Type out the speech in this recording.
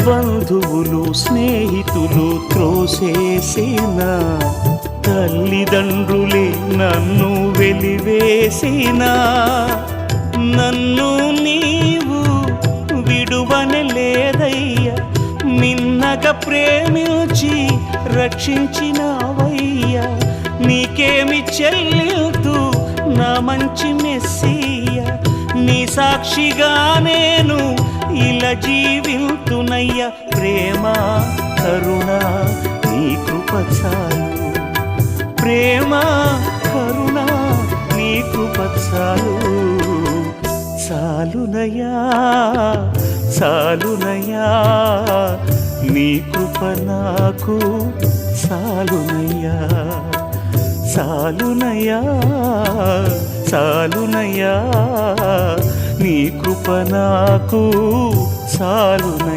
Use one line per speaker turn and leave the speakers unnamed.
బంధువులు స్నేహితులు త్రోసేసినా, తల్లిదండ్రులే నన్ను వెలివేసినా, నన్ను నీవు విడువనలేదయ్యా, మిన్నగా ప్రేమించి రక్షించినావయ్యా. నీకేమి చెల్లితూ నా మంచి మెస్సియా, నీ సాక్షిగా నేను ఇలా జీవితునయ్యా. ప్రేమ కరుణ నీ కృప చాలు, ప్రేమ కరుణ నీ కృప చాలు. చాలునయ్యా చాలునయ్యా, నీ కృప నాకు చాలునయ్యా. చాలునయ్యా చాలునయ్యా, నీ కృప నాకు చాలునయ్యా.